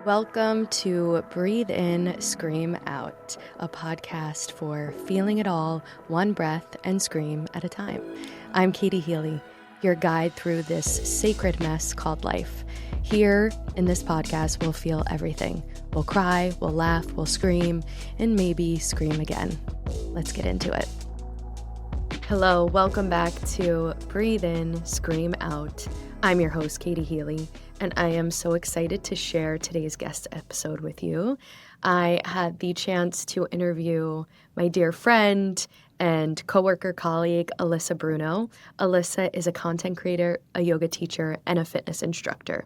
Welcome to Breathe In, Scream Out, a podcast for feeling it all, one breath and scream at a time. I'm Katie Healy, your guide through this sacred mess called life. Here in this podcast, we'll feel everything. We'll cry, we'll laugh, we'll scream, and maybe scream again. Let's get into it. Hello, welcome back to Breathe In, Scream Out. I'm your host, Katie Healy, and I am so excited to share today's guest episode with you. I had the chance to interview my dear friend and coworker colleague, Alyssa Bruno. Alyssa is a content creator, a yoga teacher, and a fitness instructor.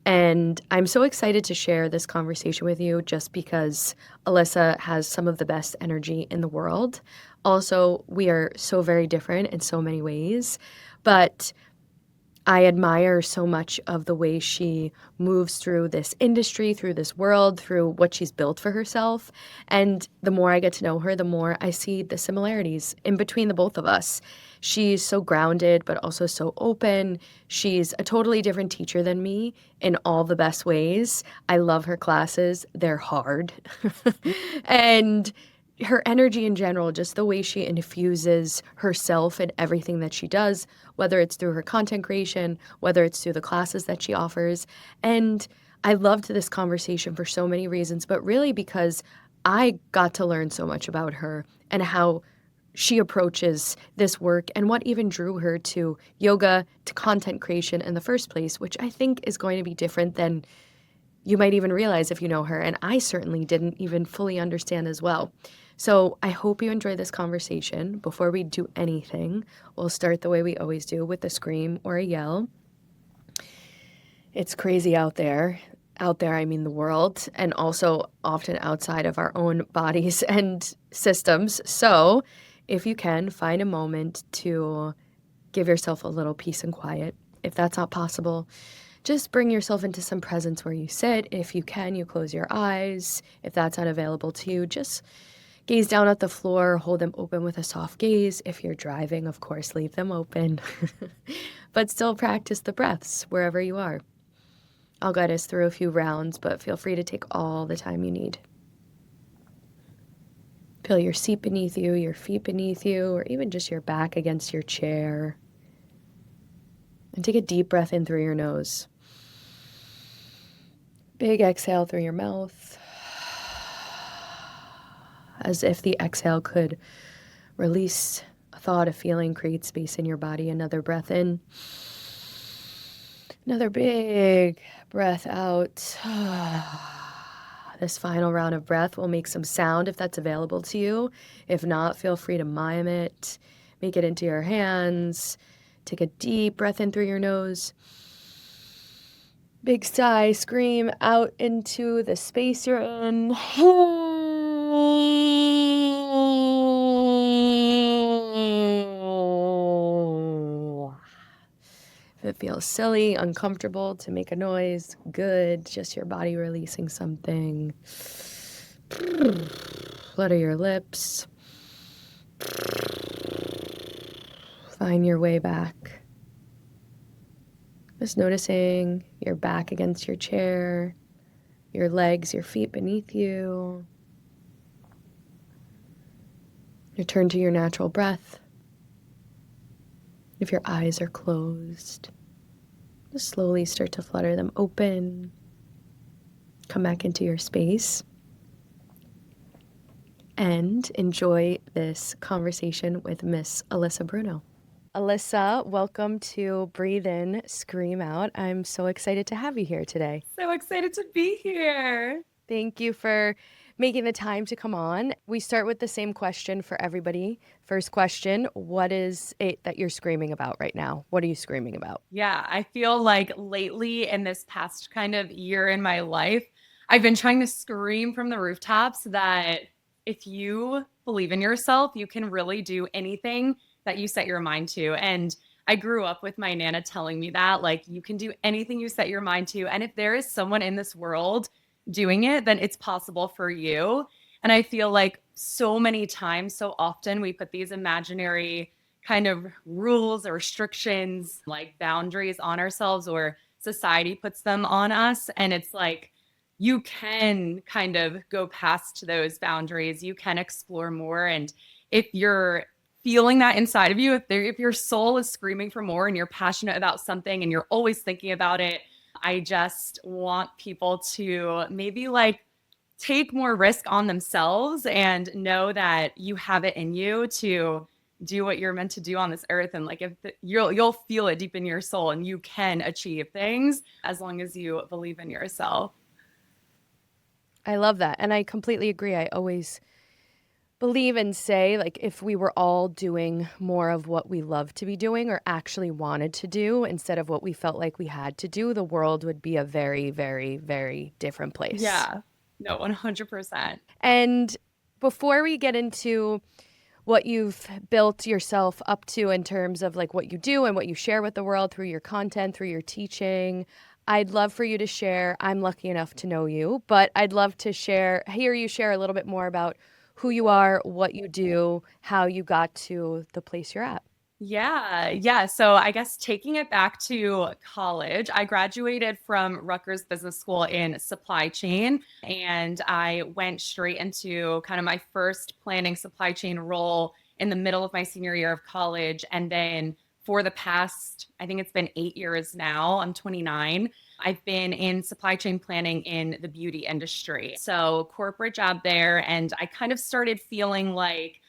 And I'm so excited to share this conversation with you just because Alyssa has some of the best energy in the world. Also, we are so very different in so many ways, but I admire so much of the way she moves through this industry, through this world, through what she's built for herself. And the more I get to know her, the more I see the similarities in between the both of us. She's so grounded, but also so open. She's a totally different teacher than me in all the best ways. I love her classes. They're hard. And her energy in general, just the way she infuses herself in everything that she does, whether it's through her content creation, whether it's through the classes that she offers. And I loved this conversation for so many reasons, but really because I got to learn so much about her and how she approaches this work and what even drew her to yoga, to content creation in the first place, which I think is going to be different than you might even realize if you know her. And I certainly didn't even fully understand as well. So I hope you enjoy this conversation. Before we do anything, we'll start the way we always do with a scream or a yell. It's crazy out there. Out there, I mean the world, and also often outside of our own bodies and systems. So if you can, find a moment to give yourself a little peace and quiet. If that's not possible, just bring yourself into some presence where you sit. If you can, you close your eyes. If that's unavailable to you, just gaze down at the floor, hold them open with a soft gaze. If you're driving, of course, leave them open. But still practice the breaths wherever you are. I'll guide us through a few rounds, but feel free to take all the time you need. Feel your seat beneath you, your feet beneath you, or even just your back against your chair. And take a deep breath in through your nose. Big exhale through your mouth, as if the exhale could release a thought, a feeling, create space in your body. Another breath in. Another big breath out. This final round of breath will make some sound if that's available to you. If not, feel free to mime it. Make it into your hands. Take a deep breath in through your nose. Big sigh, scream out into the space you're in. If it feels silly, uncomfortable to make a noise, good. Just your body releasing something. Flutter your lips. Find your way back. Just noticing your back against your chair, your legs, your feet beneath you. Return to your natural breath. If your eyes are closed, just slowly start to flutter them open. Come back into your space and enjoy this conversation with Miss Alyssa Bruno. Alyssa, welcome to Breathe In, Scream Out. I'm so excited to have you here today. So excited to be here. Thank you for making the time to come on. We start with the same question for everybody. First question, what is it that you're screaming about right now? What are you screaming about? Yeah, I feel like lately in this past kind of year in my life, I've been trying to scream from the rooftops that if you believe in yourself, you can really do anything that you set your mind to. And I grew up with my Nana telling me that, like, you can do anything you set your mind to. And if there is someone in this world doing it, then it's possible for you. And I feel like so many times, so often, we put these imaginary kind of rules or restrictions, like boundaries on ourselves, or society puts them on us. And it's like, you can kind of go past those boundaries. You can explore more. And if you're feeling that inside of you, if your soul is screaming for more and you're passionate about something and you're always thinking about it, I just want people to maybe like take more risk on themselves and know that you have it in you to do what you're meant to do on this earth. And like if you'll feel it deep in your soul, and you can achieve things as long as you believe in yourself. I love that. And I completely agree. I always believe and say, like, if we were all doing more of what we love to be doing or actually wanted to do instead of what we felt like we had to do, the world would be a very, very, very different place. Yeah. No, 100%. And before we get into what you've built yourself up to in terms of like what you do and what you share with the world through your content, through your teaching, I'd love for you to share. I'm lucky enough to know you, but I'd love to hear you share a little bit more about who you are, what you do, how you got to the place you're at. Yeah, yeah. So I guess taking it back to college, I graduated from Rutgers Business School in supply chain, and I went straight into kind of my first planning supply chain role in the middle of my senior year of college. And then for the past, I think it's been 8 years now, I'm 29. I've been in supply chain planning in the beauty industry. So corporate job there. And I kind of started feeling like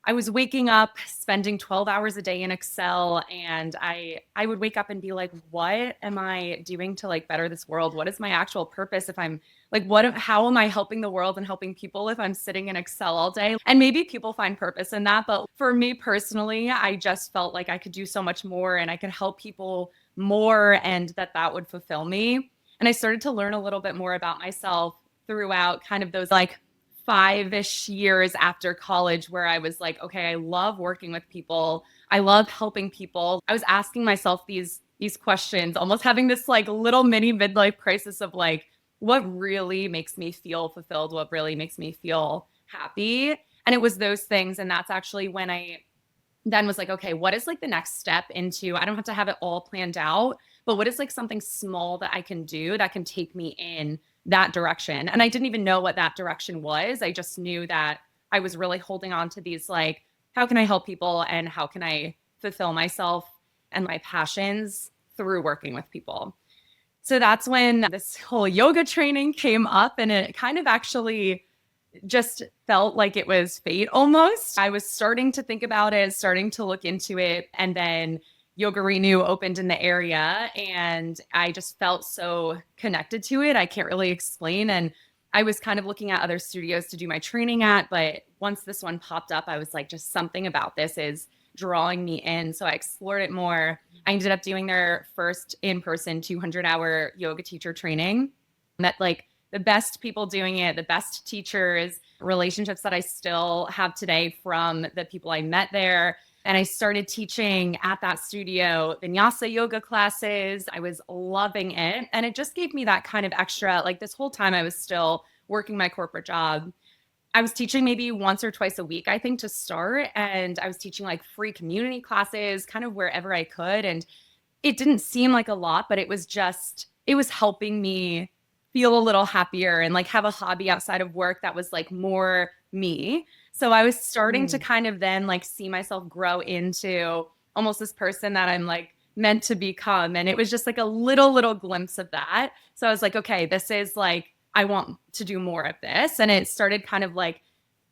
I was waking up, spending 12 hours a day in Excel, and I would wake up and be like, what am I doing to like better this world? What is my actual purpose if I'm like how am I helping the world and helping people if I'm sitting in Excel all day? And maybe people find purpose in that, but for me personally, I just felt like I could do so much more and I could help people more, and that would fulfill me. And I started to learn a little bit more about myself throughout kind of those like 5-ish years after college, where I was like, okay, I love working with people. I love helping people. I was asking myself these questions, almost having this like little mini midlife crisis of like, what really makes me feel fulfilled? What really makes me feel happy? And it was those things. And that's actually when I then was like, okay, what is like the next step into, I don't have to have it all planned out, but what is like something small that I can do that can take me in that direction? And I didn't even know what that direction was. I just knew that I was really holding on to these like, how can I help people and how can I fulfill myself and my passions through working with people? So that's when this whole yoga training came up, and it kind of actually just felt like it was fate almost. I was starting to think about it, starting to look into it, and then Yoga Renew opened in the area, and I just felt so connected to it. I can't really explain. And I was kind of looking at other studios to do my training at, but once this one popped up, I was like, just something about this is drawing me in. So I explored it more. I ended up doing their first in-person 200-hour yoga teacher training. Met like the best people doing it, the best teachers, relationships that I still have today from the people I met there. And I started teaching at that studio vinyasa yoga classes. I was loving it. And it just gave me that kind of extra, like this whole time I was still working my corporate job. I was teaching maybe once or twice a week, I think, to start. And I was teaching like free community classes kind of wherever I could. And it didn't seem like a lot, but it was helping me feel a little happier and like have a hobby outside of work that was like more me. So I was starting to kind of then like see myself grow into almost this person that I'm like meant to become. And it was just like a little glimpse of that. So I was like, okay, this is like, I want to do more of this. And it started kind of like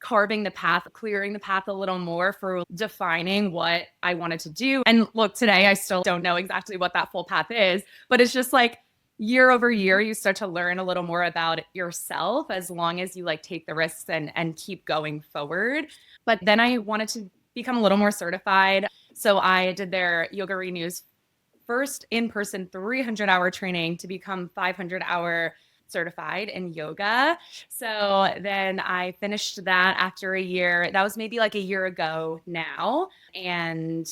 carving the path, clearing the path a little more for defining what I wanted to do. And look, today I still don't know exactly what that full path is, but it's just like year over year, you start to learn a little more about yourself as long as you like take the risks and keep going forward. But then I wanted to become a little more certified. So I did their Yoga Renew's first in-person 300-hour training to become 500-hour certified in yoga. So then I finished that after a year. That was maybe like a year ago now, and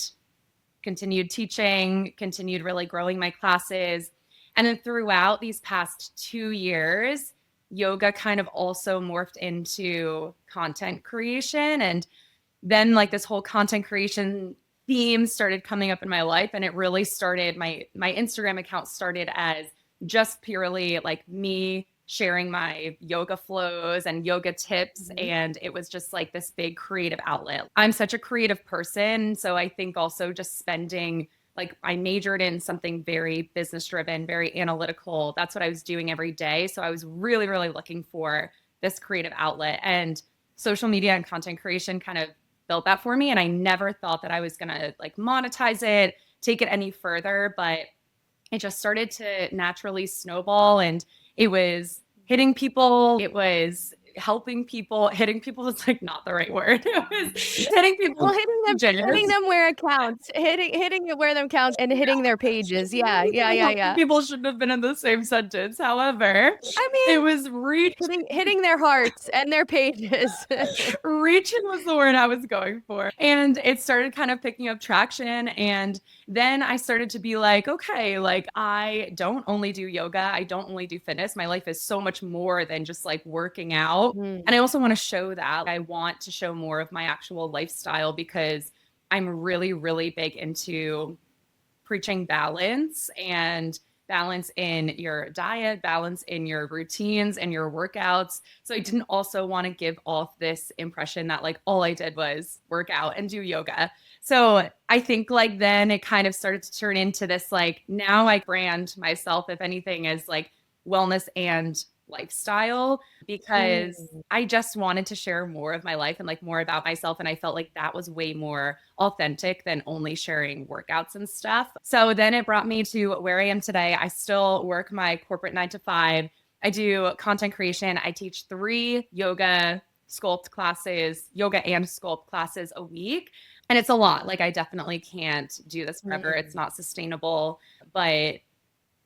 continued teaching, continued really growing my classes. And then throughout these past 2 years, yoga kind of also morphed into content creation. And then like this whole content creation theme started coming up in my life. And it really started, my Instagram account started as just purely like me sharing my yoga flows and yoga tips. Mhm. And it was just like this big creative outlet. I'm such a creative person. So I think also just spending, like, I majored in something very business driven, very analytical. That's what I was doing every day. So I was really, really looking for this creative outlet. And social media and content creation kind of built that for me. And I never thought that I was going to like monetize it, take it any further, but it just started to naturally snowball, and it was hitting people. It was helping people. Hitting people is like not the right word. It was hitting people. Well, hitting them where it counts, hitting it where them counts, and hitting their pages. Yeah, yeah, yeah, Helping yeah. people shouldn't have been in the same sentence. However, I it mean, was hitting their hearts and their pages. reaching was the word I was going for. And it started kind of picking up traction. And then I started to be like, okay, like I don't only do yoga, I don't only do fitness. My life is so much more than just like working out. Mm, And I also want to show that. I want to show more of my actual lifestyle because I'm really, really big into preaching balance, and balance in your diet, balance in your routines and your workouts. So I didn't also want to give off this impression that like all I did was work out and do yoga. So I think like then it kind of started to turn into this like now I brand myself, if anything, as like wellness and lifestyle, because mm, I just wanted to share more of my life and like more about myself. And I felt like that was way more authentic than only sharing workouts and stuff. So then it brought me to where I am today. I still work my corporate 9 to 5. I do content creation. I teach 3 yoga sculpt classes, yoga and sculpt classes a week. And it's a lot. Like I definitely can't do this forever. It's mm, not sustainable, but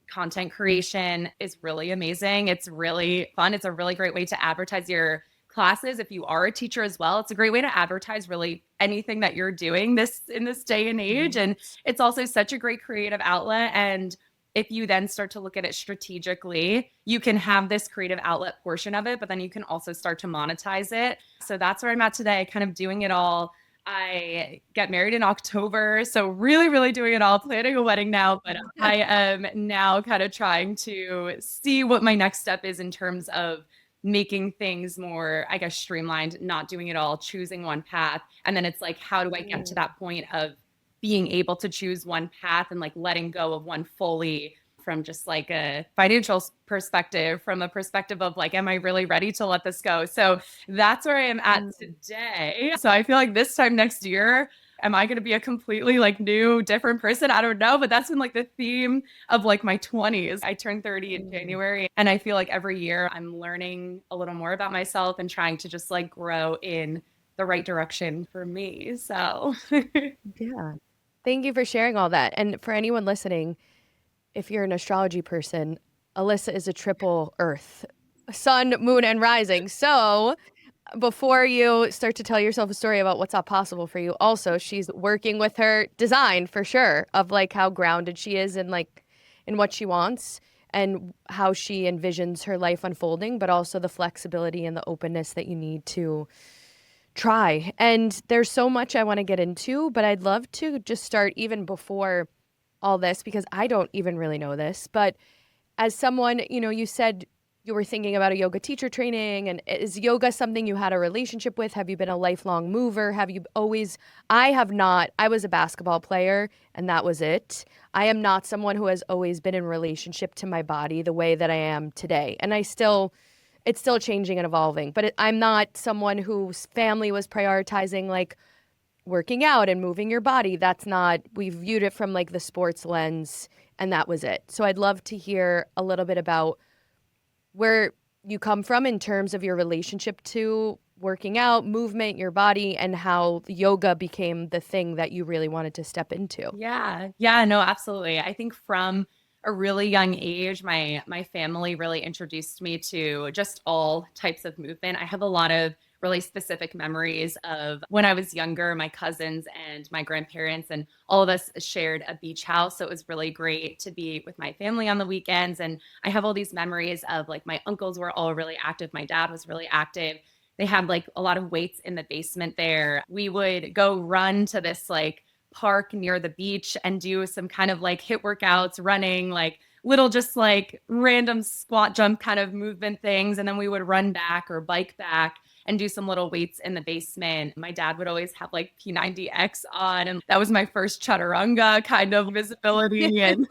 content creation is really amazing. It's really fun. It's a really great way to advertise your classes. If you are a teacher as well, it's a great way to advertise really anything that you're doing this in this day and age. mhm, And it's also such a great creative outlet. And if you then start to look at it strategically, you can have this creative outlet portion of it, but then you can also start to monetize it. So that's where I'm at today, kind of doing it all. I get married in October, so really, really doing it all, planning a wedding now. But I am now kind of trying to see what my next step is in terms of making things more, I guess, streamlined, not doing it all, choosing one path. And then it's like, how do I get to mm. that point of being able to choose one path and like letting go of one fully, from just like a financial perspective, from a perspective of like, am I really ready to let this go? So that's where I am at Mm, today. So I feel like this time next year, am I going to be a completely like new, different person? I don't know. But that's been like the theme of like my 20s. I turned 30 in mm. January. And I feel like every year I'm learning a little more about myself and trying to just like grow in the right direction for me. So Yeah. Thank you for sharing all that. And for anyone listening, if you're an astrology person, Alyssa is a triple Earth, sun, moon, and rising. So before you start to tell yourself a story about what's not possible for you, also she's working with her design for sure of like how grounded she is and like in what she wants and how she envisions her life unfolding, but also the flexibility and the openness that you need to try. And there's so much I want to get into, but I'd love to just start even before all this because I don't even really know this. But as someone, you said you were thinking about a yoga teacher training, and is yoga something you had a relationship with? Have you been a lifelong mover? Have you always? I have not. I was a basketball player and that was it. I am not someone who has always been in relationship to my body the way that I am today. And it's still changing and evolving, but I'm not someone whose family was prioritizing like working out and moving your body. That's not, we viewed it from like the sports lens and that was it. So I'd love to hear a little bit about where you come from in terms of your relationship to working out, movement, your body, and how yoga became the thing that you really wanted to step into. yeah. Yeah, no, absolutely. I think from a really young age, my family really introduced me to just all types of movement. I have a lot of really specific memories of when I was younger, my cousins and my grandparents and all of us shared a beach house. So it was really great to be with my family on the weekends. And I have all these memories of like my uncles were all really active. My dad was really active. They had like a lot of weights in the basement there. We would go run to this like park near the beach and do some kind of like hit workouts, running, like little just like random squat jump kind of movement things. And then we would run back or bike back and do some little weights in the basement. My dad would always have like P90X on, and that was my first chaturanga kind of visibility. And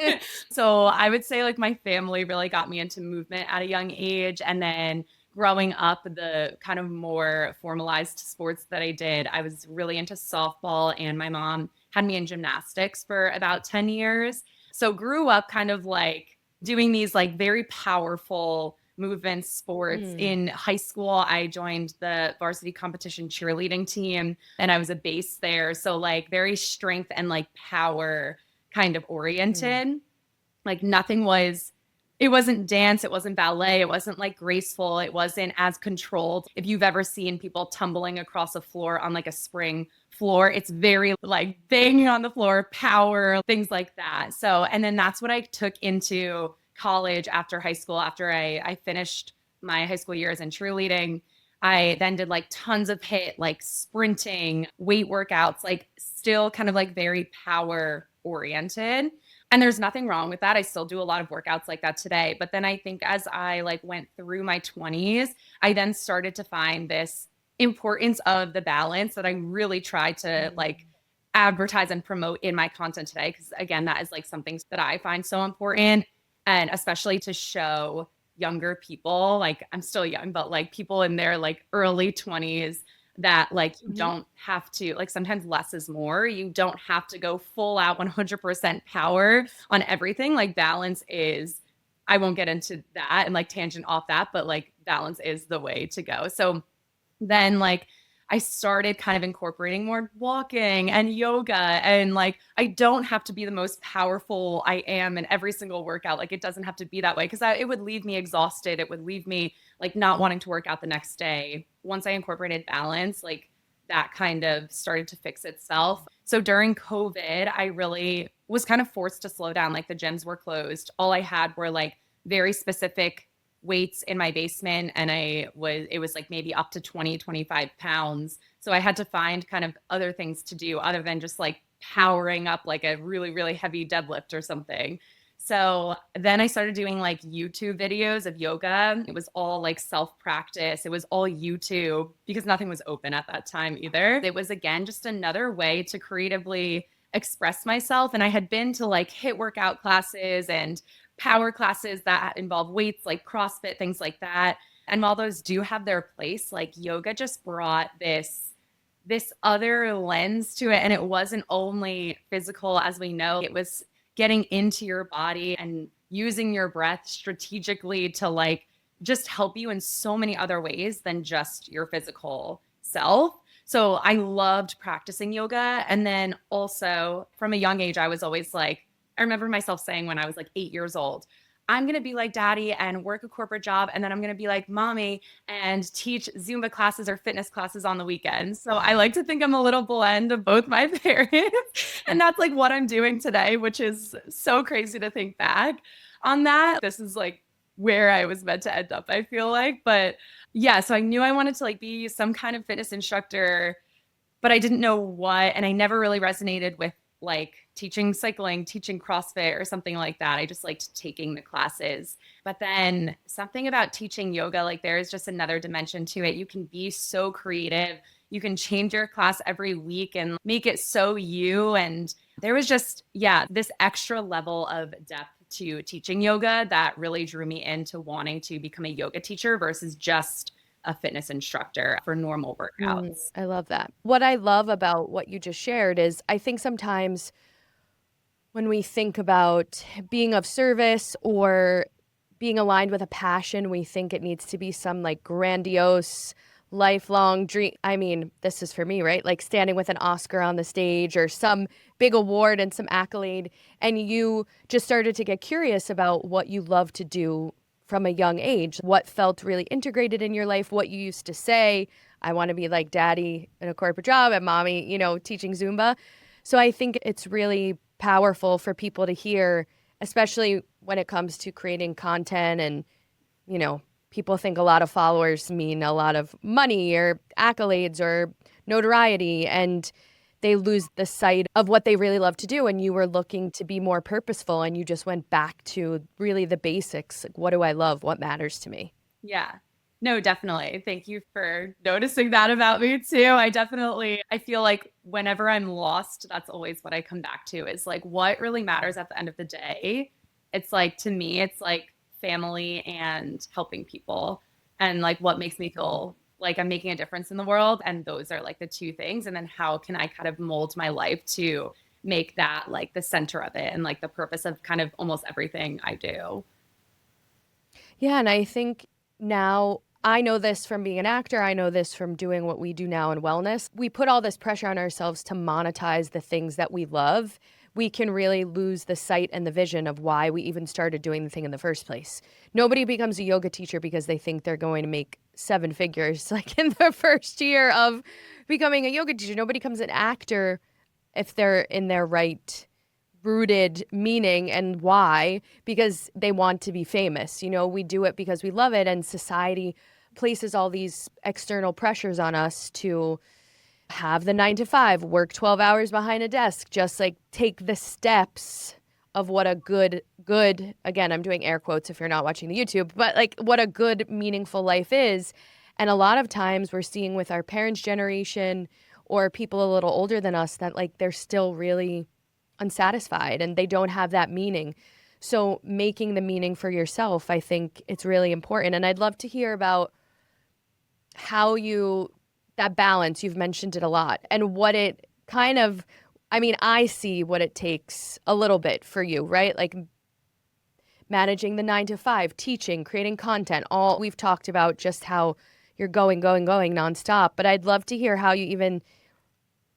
so I would say like my family really got me into movement at a young age. And then growing up, the kind of more formalized sports that I did, I was really into softball, and my mom had me in gymnastics for about 10 years. So grew up kind of like doing these like very powerful movement sports. In high school, I joined the varsity competition cheerleading team, and I was a base there. So like very strength and like power kind of oriented. Like it wasn't dance, it wasn't ballet, it wasn't like graceful, it wasn't as controlled. If you've ever seen people tumbling across a floor on like a spring floor, it's very like banging on the floor, power, things like that. So, and then that's what I took into college after high school. After I finished my high school years in cheerleading, I then did like tons of HIIT, like sprinting, weight workouts, like still kind of like very power oriented. And there's nothing wrong with that. I still do a lot of workouts like that today. But then I think as I like went through my 20s, I then started to find this importance of the balance that I really try to like advertise and promote in my content today. Because again, that is like something that I find so important. And especially to show younger people, like I'm still young, but like people in their like early 20s, that like you don't have to, like sometimes less is more. You don't have to go full out 100% power on everything. Like balance is, I won't get into that and like tangent off that, but like balance is the way to go. So then like I started kind of incorporating more walking and yoga, and like I don't have to be the most powerful I am in every single workout. Like it doesn't have to be that way, because it would leave me exhausted. It would leave me like not wanting to work out the next day. Once I incorporated balance, like that kind of started to fix itself. So during COVID, I really was kind of forced to slow down. Like the gyms were closed. All I had were like very specific weights in my basement, and it was like maybe up to 20, 25 pounds. So I had to find kind of other things to do other than just like powering up like a really, really heavy deadlift or something. So then I started doing like YouTube videos of yoga. It was all like self practice. It was all YouTube because nothing was open at that time either. It was again just another way to creatively express myself. And I had been to like HIIT workout classes and power classes that involve weights, like CrossFit, things like that. And while those do have their place, like yoga just brought this other lens to it. And it wasn't only physical, as we know, it was getting into your body and using your breath strategically to like just help you in so many other ways than just your physical self. So I loved practicing yoga. And then also from a young age, I was always like, I remember myself saying when I was like 8 years old, I'm going to be like daddy and work a corporate job. And then I'm going to be like mommy and teach Zumba classes or fitness classes on the weekends. So I like to think I'm a little blend of both my parents. And that's like what I'm doing today, which is so crazy to think back on that. This is like where I was meant to end up, I feel like. But yeah, so I knew I wanted to like be some kind of fitness instructor, but I didn't know what. And I never really resonated with like teaching cycling, teaching CrossFit or something like that. I just liked taking the classes. But then something about teaching yoga, like there is just another dimension to it. You can be so creative. You can change your class every week and make it so you. And there was just, yeah, this extra level of depth to teaching yoga that really drew me into wanting to become a yoga teacher versus just a fitness instructor for normal workouts. I love that. What I love about what you just shared is I think sometimes when we think about being of service or being aligned with a passion, we think it needs to be some like grandiose, lifelong dream. I mean, this is for me, right? Like standing with an Oscar on the stage or some big award and some accolade. And you just started to get curious about what you love to do from a young age, what felt really integrated in your life, what you used to say, I want to be like daddy in a corporate job and mommy, teaching Zumba. So I think it's really powerful for people to hear, especially when it comes to creating content and, people think a lot of followers mean a lot of money or accolades or notoriety. And they lose the sight of what they really love to do, and you were looking to be more purposeful, and you just went back to really the basics. Like, what do I love? What matters to me? Yeah. No, definitely. Thank you for noticing that about me too. I feel like whenever I'm lost, that's always what I come back to is like what really matters at the end of the day. It's like to me, it's like family and helping people and like what makes me feel like I'm making a difference in the world. And those are like the two things. And then how can I kind of mold my life to make that like the center of it and like the purpose of kind of almost everything I do. Yeah, and I think now I know this from being an actor. I know this from doing what we do now in wellness. We put all this pressure on ourselves to monetize the things that we love. We can really lose the sight and the vision of why we even started doing the thing in the first place. Nobody becomes a yoga teacher because they think they're going to make seven figures like in the first year of becoming a yoga teacher. Nobody becomes an actor if they're in their right rooted meaning and why, because they want to be famous. You know, we do it because we love it, and society places all these external pressures on us to have the 9 to 5, work 12 hours behind a desk, just like take the steps of what a good, again, I'm doing air quotes if you're not watching the YouTube, but like what a good, meaningful life is. And a lot of times we're seeing with our parents' generation or people a little older than us that like they're still really unsatisfied and they don't have that meaning. So making the meaning for yourself, I think it's really important. And I'd love to hear about how you, that balance, you've mentioned it a lot, and what it kind of, I mean, I see what it takes a little bit for you, right? Like managing the 9 to 5, teaching, creating content, all we've talked about just how you're going nonstop. But I'd love to hear how you even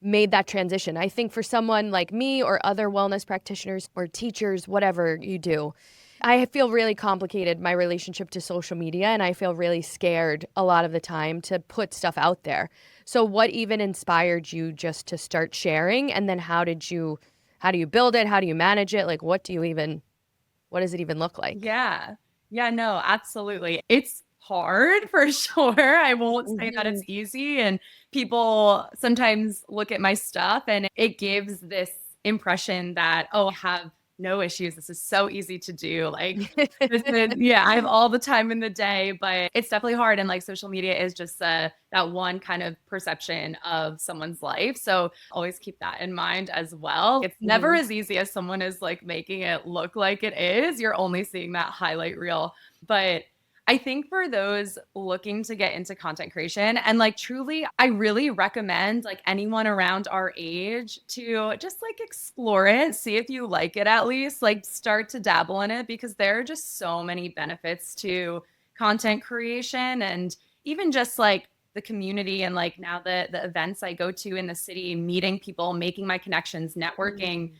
made that transition. I think for someone like me or other wellness practitioners or teachers, whatever you do, I feel really complicated, my relationship to social media, and I feel really scared a lot of the time to put stuff out there. So what even inspired you just to start sharing? And then how do you build it? How do you manage it? Like, what does it even look like? Yeah. Yeah, no, absolutely. It's hard for sure. I won't say that it's Mhm. easy. And people sometimes look at my stuff and it gives this impression that, oh, I have no issues. This is so easy to do. Like, this is, yeah, I have all the time in the day, but it's definitely hard. And like social media is just that one kind of perception of someone's life. So always keep that in mind as well. It's never Mhm. as easy as someone is like making it look like it is. You're only seeing that highlight reel. But I think for those looking to get into content creation and like truly, I really recommend like anyone around our age to just like explore it, see if you like it at least, like start to dabble in it because there are just so many benefits to content creation and even just like the community and like now the events I go to in the city, meeting people, making my connections, networking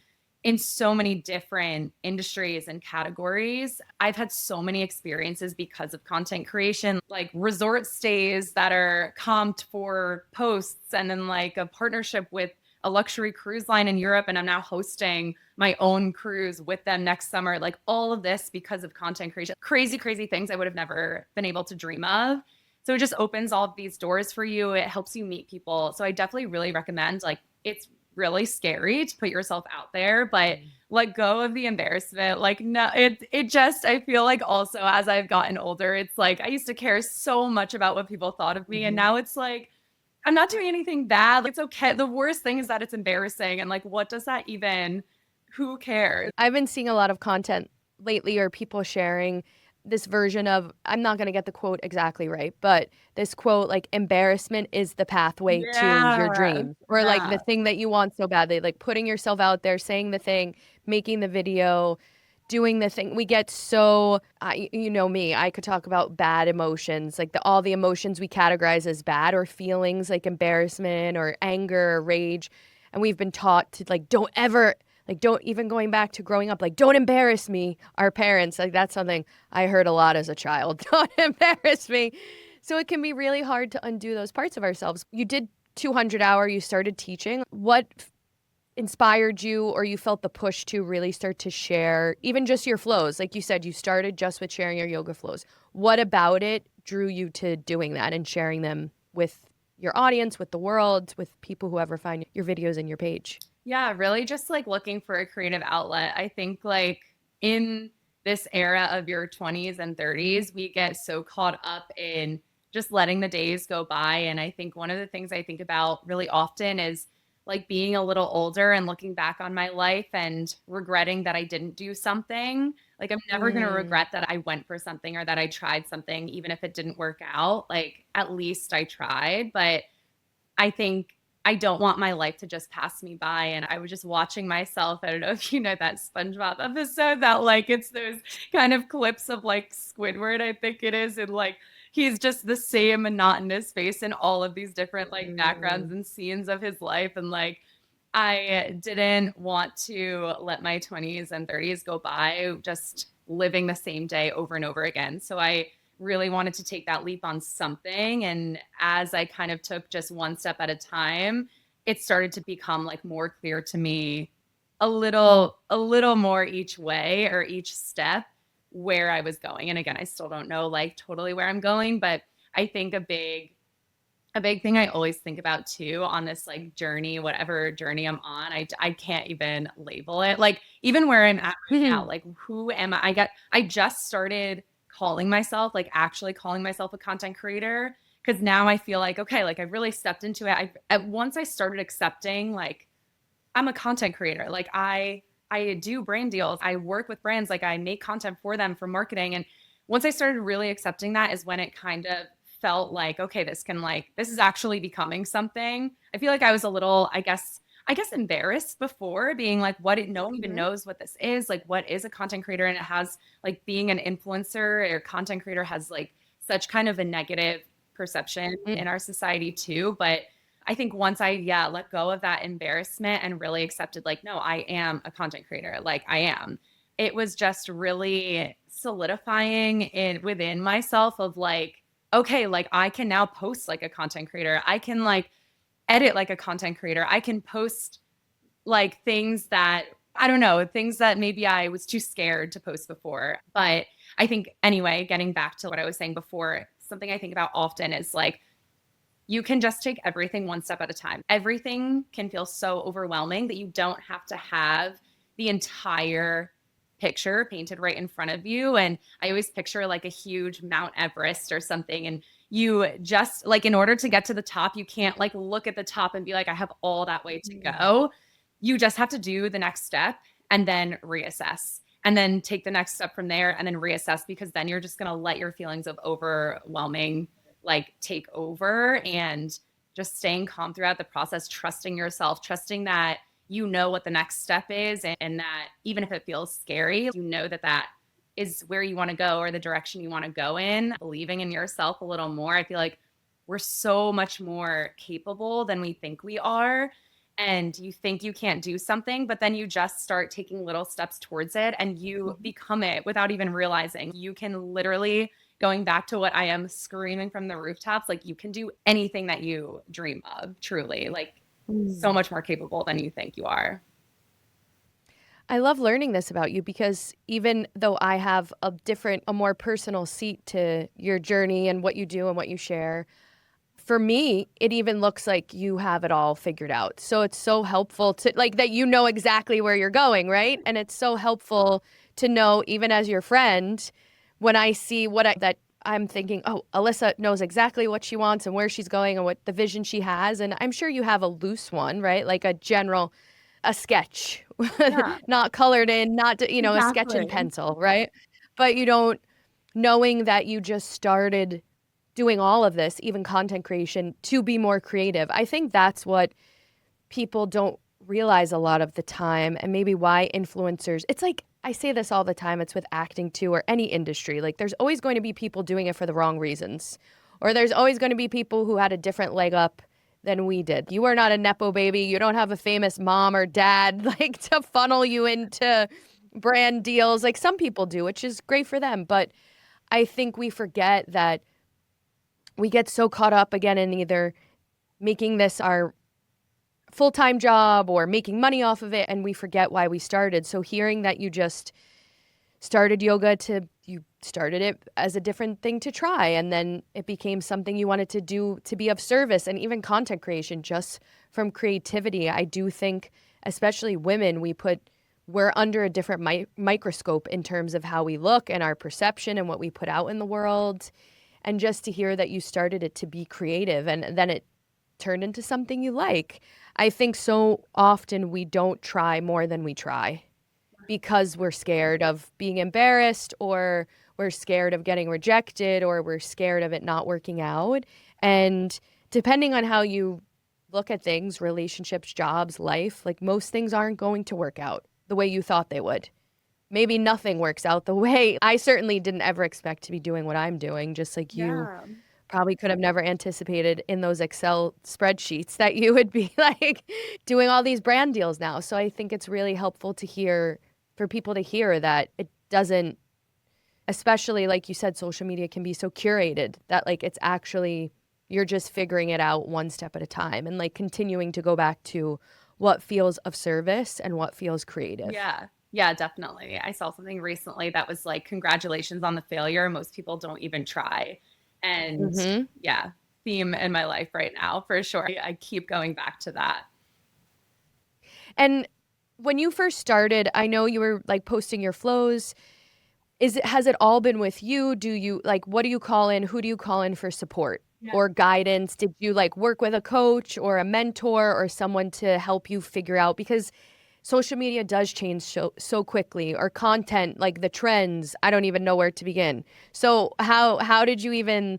in so many different industries and categories. I've had so many experiences because of content creation, like resort stays that are comped for posts, and then like a partnership with a luxury cruise line in Europe. And I'm now hosting my own cruise with them next summer. Like all of this because of content creation. Crazy, crazy things I would have never been able to dream of. So it just opens all of these doors for you. It helps you meet people. So I definitely really recommend like it's really scary to put yourself out there, but let go of the embarrassment. Like, no, it just, I feel like also as I've gotten older, it's like I used to care so much about what people thought of me. And Mhm. now it's like, I'm not doing anything bad. Like, it's okay. The worst thing is that it's embarrassing. And like, what does that even, who cares? I've been seeing a lot of content lately or people sharing this version of, I'm not going to get the quote exactly right, but this quote like embarrassment is the pathway to your Yeah. dreams, or like the Yeah. thing that you want so badly, like putting yourself out there, saying the thing, making the video, doing the thing. We get so, you know me, I could talk about bad emotions, like all the emotions we categorize as bad or feelings like embarrassment or anger or rage. And we've been taught to like, don't ever, like, don't even going back to growing up, like, don't embarrass me, our parents. Like, that's something I heard a lot as a child. Don't embarrass me. So it can be really hard to undo those parts of ourselves. You did 200 hour, you started teaching. What inspired you or you felt the push to really start to share even just your flows? Like you said, you started just with sharing your yoga flows. What about it drew you to doing that and sharing them with your audience, with the world, with people who ever find your videos and your page? Yeah, really just like looking for a creative outlet. I think like in this era of your 20s and 30s, we get so caught up in just letting the days go by. And I think one of the things I think about really often is like being a little older and looking back on my life and regretting that I didn't do something. Like I'm never going to Mm. regret that I went for something or that I tried something, even if it didn't work out. Like at least I tried. But I think I don't want my life to just pass me by. And I was just watching myself. I don't know if you know that SpongeBob episode that like it's those kind of clips of like Squidward, I think it is. And like he's just the same monotonous face in all of these different like backgrounds Mm. and scenes of his life. And like I didn't want to let my 20s and 30s go by just living the same day over and over again. So I really wanted to take that leap on something. And as I kind of took just one step at a time, it started to become like more clear to me a little more each way or each step where I was going. And again, I still don't know like totally where I'm going, but I think a big thing I always think about too on this like journey, whatever journey I'm on, I can't even label it. Like even where I'm at right now, like who am I? I just started calling myself like actually calling myself a content creator because now I feel like okay, like I really stepped into it. Once I started accepting like I'm a content creator. Like I do brand deals. I work with brands. Like I make content for them for marketing. And once I started really accepting that is when it kind of felt like, okay, this is actually becoming something. I feel like I was a little, I guess embarrassed before being like, no one even Mhm. knows what this is. Like, what is a content creator? And it has like being an influencer or content creator has like such kind of a negative perception Mm. in our society too. But I think once I, yeah, let go of that embarrassment and really accepted, like, no, I am a content creator, like I am, it was just really solidifying it within myself of like, okay, like I can now post like a content creator. I can like edit like a content creator. I can post like things that I don't know, things that maybe I was too scared to post before. But I think, anyway, getting back to what I was saying before, something I think about often is like, you can just take everything one step at a time. Everything can feel so overwhelming that you don't have to have the entire picture painted right in front of you. And I always picture like a huge Mount Everest or something. And you just like, in order to get to the top, you can't like look at the top and be like, I have all that way to go. You just have to do the next step and then reassess and then take the next step from there and then reassess because then you're just going to let your feelings of overwhelming like take over and just staying calm throughout the process, trusting yourself, trusting that you know what the next step is and that even if it feels scary, you know that that is where you want to go or the direction you want to go in, believing in yourself a little more. I feel like we're so much more capable than we think we are. And you think you can't do something, but then you just start taking little steps towards it and you become it without even realizing. You can literally going back to what I am screaming from the rooftops, like you can do anything that you dream of, truly, like so much more capable than you think you are. I love learning this about you because even though I have a more personal seat to your journey and what you do and what you share, for me, it even looks like you have it all figured out. So it's so helpful to like that you know exactly where you're going, right? And it's so helpful to know, even as your friend, when I see that I'm thinking, oh, Alyssa knows exactly what she wants and where she's going and what the vision she has. And I'm sure you have a loose one, right? Like a sketch, Yeah, not colored in, not, a sketch and exactly. pencil, right? But you don't, knowing that you just started doing all of this, even content creation, to be more creative. I think that's what people don't realize a lot of the time, and maybe why influencers, it's like, I say this all the time, it's with acting too, or any industry. Like, there's always going to be people doing it for the wrong reasons, or there's always going to be people who had a different leg up than we did. You are not a Nepo baby. You don't have a famous mom or dad, like, to funnel you into brand deals. Like, some people do, which is great for them. But I think we forget that we get so caught up again in either making this our full-time job or making money off of it, and we forget why we started. So hearing that you just started yoga to you started it as a different thing to try, and then it became something you wanted to do to be of service, and even content creation just from creativity. I do think, especially women, we're under a different microscope in terms of how we look and our perception and what we put out in the world. And just to hear that you started it to be creative and then it turned into something you like. I think so often we don't try more than we try because we're scared of being embarrassed, or we're scared of getting rejected, or we're scared of it not working out. And depending on how you look at things, relationships, jobs, life, like most things aren't going to work out the way you thought they would. Maybe nothing works out the way I certainly didn't ever expect to be doing what I'm doing, just like you Yeah. probably could have never anticipated in those Excel spreadsheets that you would be like doing all these brand deals now. So I think it's really helpful to hear, for people to hear that it doesn't, especially like you said, social media can be so curated that like it's actually, you're just figuring it out one step at a time and like continuing to go back to what feels of service and what feels creative. Yeah. Yeah, definitely. I saw something recently that was like, congratulations on the failure. Most people don't even try. And Mm-hmm. yeah, theme in my life right now for sure. I keep going back to that. And when you first started, I know you were like posting your flows. Has it all been with you? Do you like, what do you call in? Who do you call in for support Yeah. or guidance? Did you like work with a coach or a mentor or someone to help you figure out? Because social media does change so quickly, or content, like the trends, I don't even know where to begin. So how did you even,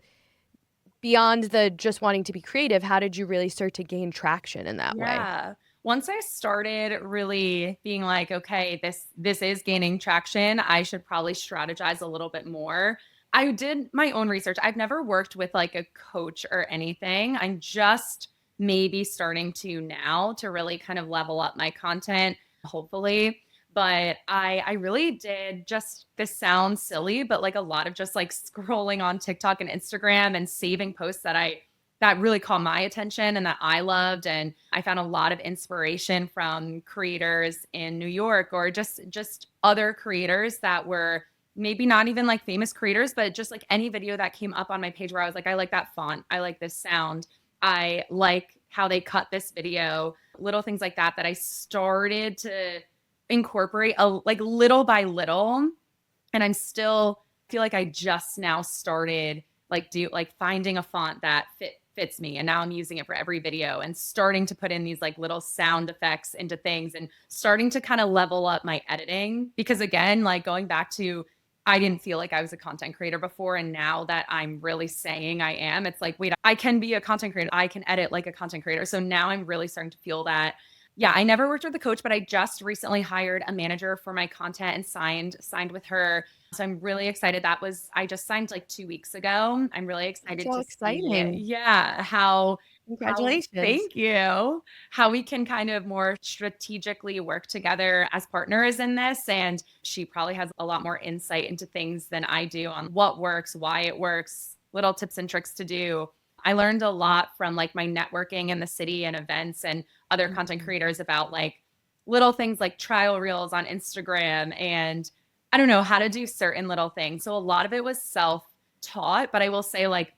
beyond the just wanting to be creative, how did you really start to gain traction in that way? Yeah. Once I started really being like, okay, this is gaining traction, I should probably strategize a little bit more. I did my own research. I've never worked with like a coach or anything. I'm just maybe starting to now to really kind of level up my content, hopefully. But I really did just, this sounds silly, but like a lot of just like scrolling on TikTok and Instagram and saving posts that really caught my attention and that I loved. And I found a lot of inspiration from creators in New York, or just other creators that were maybe not even like famous creators, but just like any video that came up on my page where I was like, I like that font. I like this sound. I like how they cut this video, little things like that I started to incorporate like little by little. And I'm still feel like I just now started like finding a font that fits me, and now I'm using it for every video and starting to put in these like little sound effects into things and starting to kind of level up my editing, because again, like going back to, I didn't feel like I was a content creator before, and now that I'm really saying I am, it's like, wait, I can be a content creator, I can edit like a content creator. So now I'm really starting to feel that. Yeah, I never worked with a coach, but I just recently hired a manager for my content and signed with her. So I'm really excited. I just signed like 2 weeks ago. I'm really excited So to see, exciting. yeah, how Congratulations. thank you, how we can kind of more strategically work together as partners in this. And she probably has a lot more insight into things than I do on what works, why it works, little tips and tricks to do. I learned a lot from like my networking in the city and events and other content Mhm. creators about like little things like trial reels on Instagram, and I don't know how to do certain little things. So a lot of it was self-taught, but I will say, like,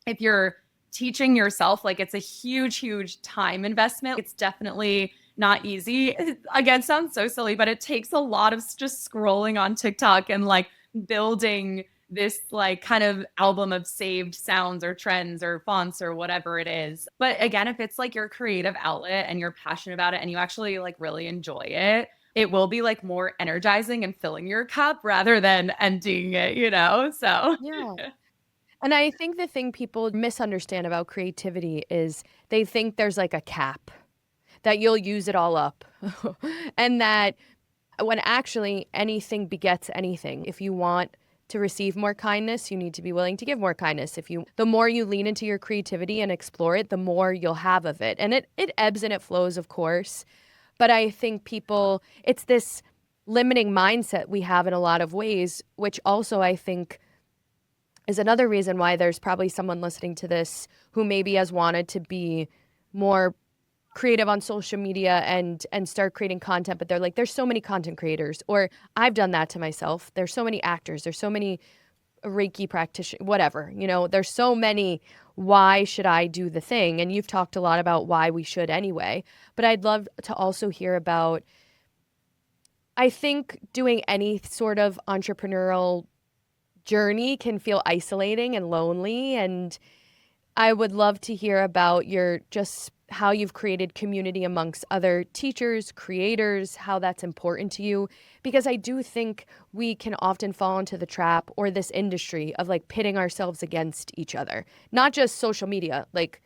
if you're teaching yourself, like, it's a huge, huge time investment. It's definitely not easy. Again, sounds so silly, but it takes a lot of just scrolling on TikTok and like building this like kind of album of saved sounds or trends or fonts or whatever it is. But again, if it's like your creative outlet and you're passionate about it and you actually like really enjoy it, it will be like more energizing and filling your cup rather than emptying it, you know? So Yeah. And I think the thing people misunderstand about creativity is they think there's like a cap, that you'll use it all up. And that when actually anything begets anything. If you want to receive more kindness, you need to be willing to give more kindness. The more you lean into your creativity and explore it, the more you'll have of it. And it ebbs and it flows, of course. But I think it's this limiting mindset we have in a lot of ways, which also I think is another reason why there's probably someone listening to this who maybe has wanted to be more creative on social media and start creating content, but they're like, there's so many content creators, or I've done that to myself. There's so many actors, there's so many Reiki practitioners, whatever, there's so many. Why should I do the thing? And you've talked a lot about why we should anyway, but I'd love to also hear about, I think doing any sort of entrepreneurial journey can feel isolating and lonely, and I would love to hear about how you've created community amongst other teachers, creators, how that's important to you. Because I do think we can often fall into the trap, or this industry, of like pitting ourselves against each other. Not just social media, like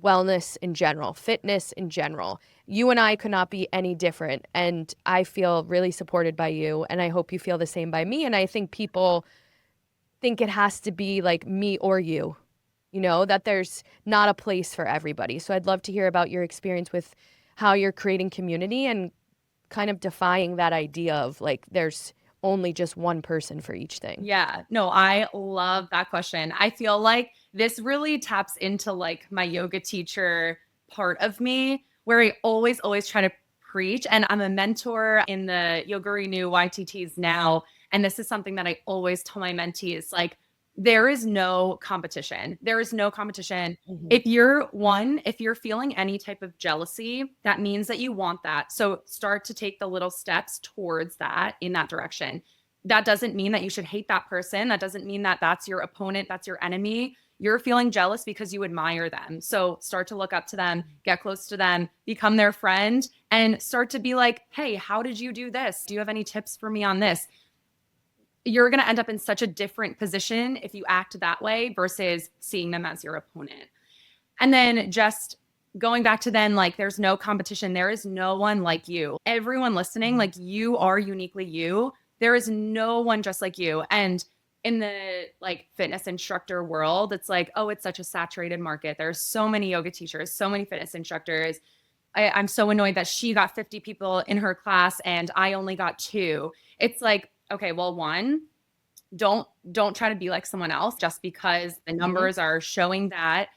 wellness in general, fitness in general. You and I could not be any different. And I feel really supported by you. And I hope you feel the same by me. And I think people think it has to be like me or you. That there's not a place for everybody. So I'd love to hear about your experience with how you're creating community and kind of defying that idea of like there's only just one person for each thing. Yeah, no, I love that question. I feel like this really taps into like my yoga teacher part of me, where I always try to preach. And I'm a mentor in the Yoga Renew YTTs now. And this is something that I always tell my mentees, like, there is no competition. There is no competition. Mm-hmm. If you're feeling any type of jealousy, that means that you want that. So start to take the little steps towards that in that direction. That doesn't mean that you should hate that person. That doesn't mean that that's your opponent, that's your enemy. You're feeling jealous because you admire them. So start to look up to them, get close to them, become their friend, and start to be like, hey, how did you do this? Do you have any tips for me on this? You're going to end up in such a different position if you act that way versus seeing them as your opponent. And then just going back to then, like, there's no competition. There is no one like you. Everyone listening, like, you are uniquely you. There is no one just like you. And in the like fitness instructor world, it's like, oh, it's such a saturated market. There's so many yoga teachers, so many fitness instructors. I'm so annoyed that she got 50 people in her class and I only got 2. It's like, okay, well, one, don't try to be like someone else just because the numbers are showing that.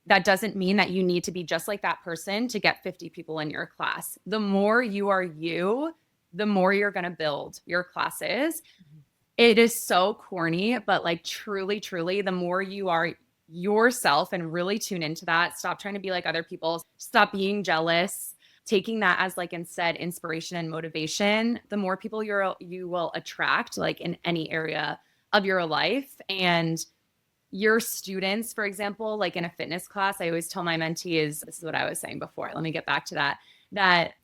That doesn't mean that you need to be just like that person to get 50 people in your class. The more you are you, the more you're going to build your classes. It is so corny, but like truly, the more you are yourself and really tune into that, stop trying to be like other people, stop being jealous, taking that as like instead inspiration and motivation, the more people you will attract, like in any area of your life. And your students, for example, like in a fitness class, I always tell my mentees, this is what I was saying before, let me get back to that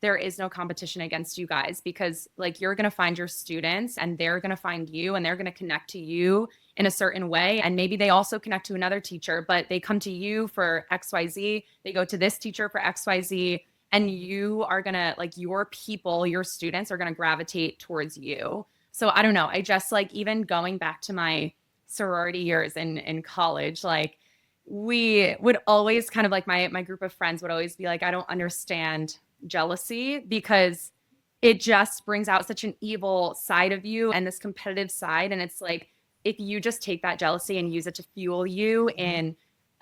there is no competition against you guys, because like you're going to find your students and they're going to find you and they're going to connect to you in a certain way. And maybe they also connect to another teacher, but they come to you for XYZ. They go to this teacher for XYZ. And you are going to, like, your people, your students are going to gravitate towards you. So I don't know. I just like, even going back to my sorority years in college, like we would always kind of like my group of friends would always be like, I don't understand jealousy, because it just brings out such an evil side of you and this competitive side. And it's like, if you just take that jealousy and use it to fuel you in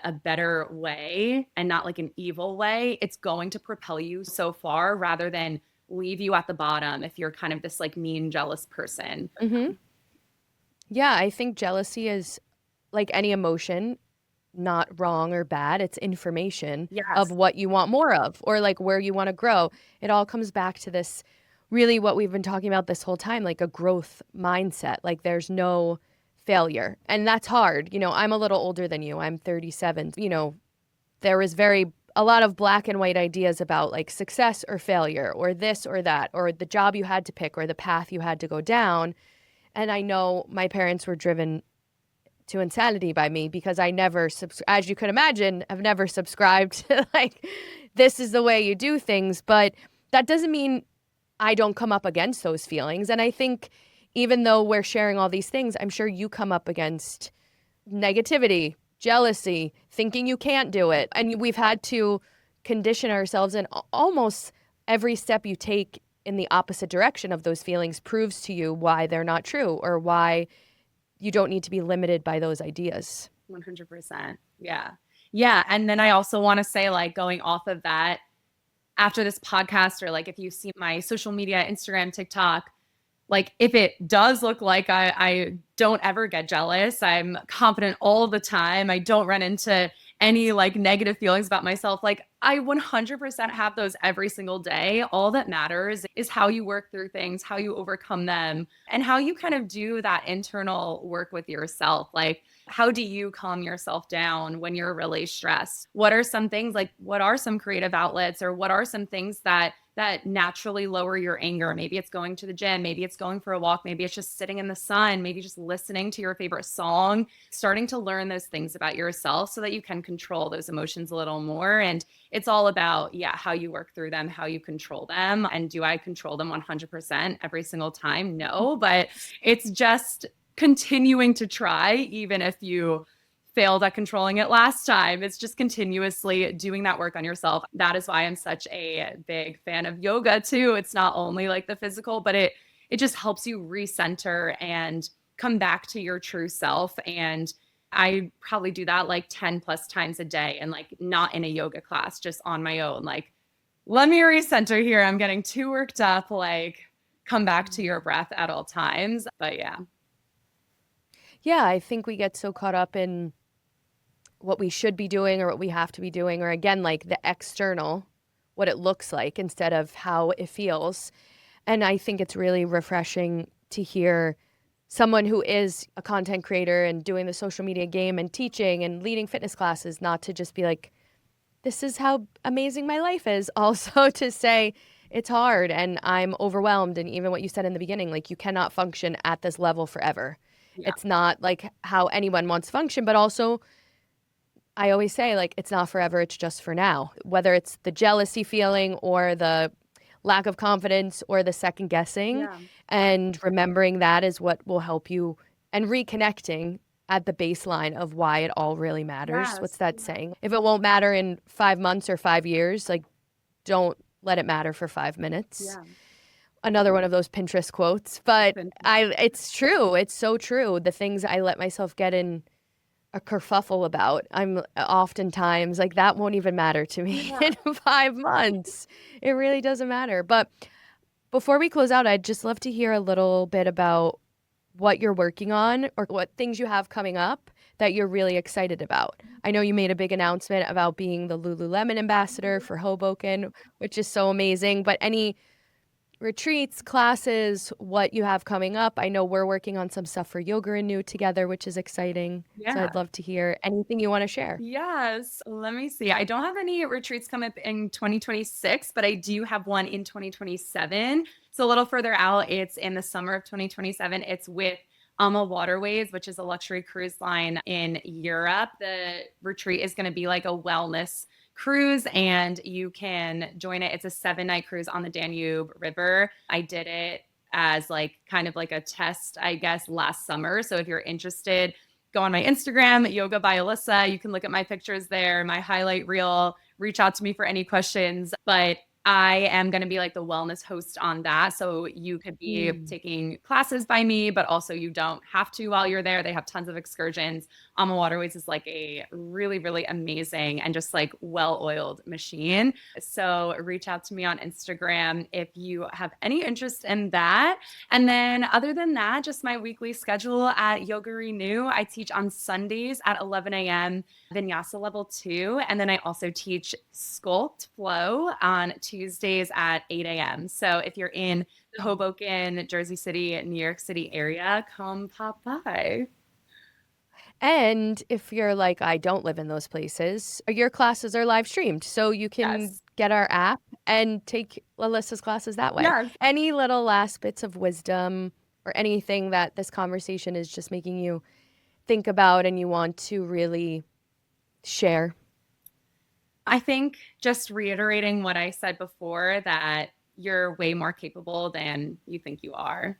a better way and not like an evil way, it's going to propel you so far rather than leave you at the bottom if you're kind of this like mean, jealous person. Mm-hmm. Yeah, I think jealousy is like any emotion, not wrong or bad. It's information of what you want more of, or like where you want to grow. It all comes back to this, really what we've been talking about this whole time, like a growth mindset. Like there's no failure. And that's hard. I'm a little older than you. I'm 37. There was a lot of black and white ideas about like success or failure or this or that, or the job you had to pick or the path you had to go down. And I know my parents were driven to insanity by me because I never, as you could imagine, have never subscribed to like, this is the way you do things. But that doesn't mean I don't come up against those feelings. And I think even though we're sharing all these things, I'm sure you come up against negativity, jealousy, thinking you can't do it. And we've had to condition ourselves, and almost every step you take in the opposite direction of those feelings proves to you why they're not true, or why you don't need to be limited by those ideas. 100%. Yeah. Yeah. And then I also want to say, like, going off of that, after this podcast, or like if you see my social media, Instagram, TikTok, like if it does look like I don't ever get jealous, I'm confident all the time, I don't run into any like negative feelings about myself, like I 100% have those every single day. All that matters is how you work through things, how you overcome them, and how you kind of do that internal work with yourself. Like, how do you calm yourself down when you're really stressed? What are some things, like what are some creative outlets, or what are some things that naturally lower your anger? Maybe it's going to the gym, maybe it's going for a walk, maybe it's just sitting in the sun, maybe just listening to your favorite song, starting to learn those things about yourself so that you can control those emotions a little more. And it's all about, yeah, how you work through them, how you control them. And do I control them 100% every single time? No, but it's just continuing to try, even if you failed at controlling it last time. It's just continuously doing that work on yourself. That is why I'm such a big fan of yoga too. It's not only like the physical, but it just helps you recenter and come back to your true self. And I probably do that like 10 plus times a day, and like not in a yoga class, just on my own. Like, let me recenter here. I'm getting too worked up. Like, come back to your breath at all times. But yeah. Yeah, I think we get so caught up in what we should be doing or what we have to be doing, or again, like the external, what it looks like instead of how it feels. And I think it's really refreshing to hear someone who is a content creator and doing the social media game and teaching and leading fitness classes, not to just be like, this is how amazing my life is. Also to say it's hard and I'm overwhelmed. And even what you said in the beginning, like you cannot function at this level forever. Yeah. It's not like how anyone wants to function, but also I always say, like, it's not forever, it's just for now. Whether it's the jealousy feeling or the lack of confidence or the second guessing, Yeah. and remembering that is what will help you, and reconnecting at the baseline of why it all really matters. What's Yes. that saying? If it won't matter in 5 months or 5 years, like, don't let it matter for 5 minutes. Yeah. Another one of those Pinterest quotes, but it's true. It's so true. The things I let myself get in a kerfuffle about, I'm oftentimes like, that won't even matter to me Yeah. in 5 months. It really doesn't matter. But before we close out, I'd just love to hear a little bit about what you're working on or what things you have coming up that you're really excited about. I know you made a big announcement about being the Lululemon ambassador for Hoboken, which is so amazing. But any retreats, classes, what you have coming up? I know we're working on some stuff for Yoga Renew together, which is exciting. So Yeah. I'd love to hear anything you want to share. Yes. Let me see. I don't have any retreats come up in 2026, but I do have one in 2027. So a little further out, it's in the summer of 2027. It's with Alma Waterways, which is a luxury cruise line in Europe. The retreat is going to be like a wellness cruise, and you can join it. It's a 7-night cruise on the Danube River. I did it as like kind of like a test, I guess, last summer. So if you're interested, go on my Instagram, Yoga by Alyssa. You can look at my pictures there, my highlight reel, reach out to me for any questions. But I am going to be like the wellness host on that. So you could be taking classes by me, but also you don't have to while you're there. They have tons of excursions. Alma Waterways is like a really, really amazing and just like well-oiled machine. So reach out to me on Instagram if you have any interest in that. And then other than that, just my weekly schedule at Yoga Renew. I teach on Sundays at 11 a.m. Vinyasa level 2. And then I also teach Sculpt Flow on Tuesdays at 8 a.m. So if you're in the Hoboken, Jersey City, New York City area, come pop by. And if you're like, I don't live in those places, your classes are live streamed. So you can Yes. get our app and take Alyssa's classes that way. Yes. Any little last bits of wisdom or anything that this conversation is just making you think about and you want to really share? I think just reiterating what I said before, that you're way more capable than you think you are.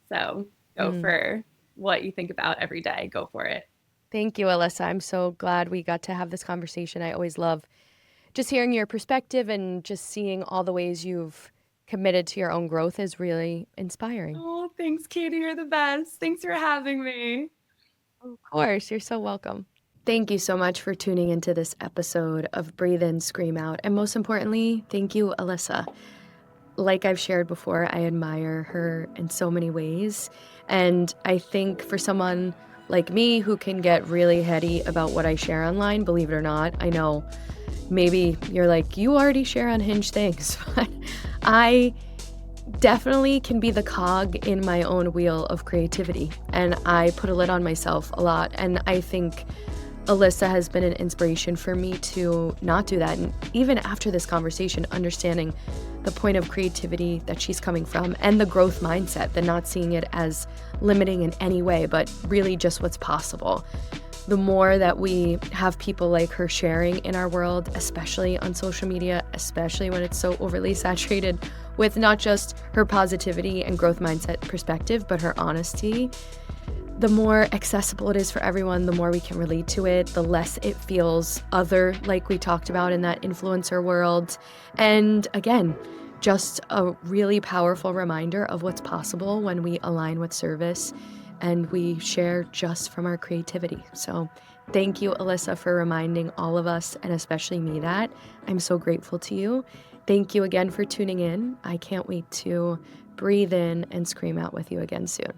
So go for what you think about every day. Go for it. Thank you, Alyssa. I'm so glad we got to have this conversation. I always love just hearing your perspective, and just seeing all the ways you've committed to your own growth is really inspiring. Oh, thanks, Katie. You're the best. Thanks for having me. Of course, you're so welcome. Thank you so much for tuning into this episode of Breathe In, Scream Out. And most importantly, thank you, Alyssa. Like I've shared before, I admire her in so many ways. And I think for someone like me who can get really heady about what I share online, believe it or not, I know maybe you're like, you already share unhinged things, but I definitely can be the cog in my own wheel of creativity. And I put a lid on myself a lot. And I think Alyssa has been an inspiration for me to not do that. And even after this conversation, understanding the point of creativity that she's coming from and the growth mindset, the not seeing it as limiting in any way, but really just what's possible. The more that we have people like her sharing in our world, especially on social media, especially when it's so overly saturated with not just her positivity and growth mindset perspective, but her honesty, the more accessible it is for everyone, the more we can relate to it, the less it feels other, like we talked about in that influencer world. And again, just a really powerful reminder of what's possible when we align with service and we share just from our creativity. So thank you, Alyssa, for reminding all of us, and especially me, that. I'm so grateful to you. Thank you again for tuning in. I can't wait to breathe in and scream out with you again soon.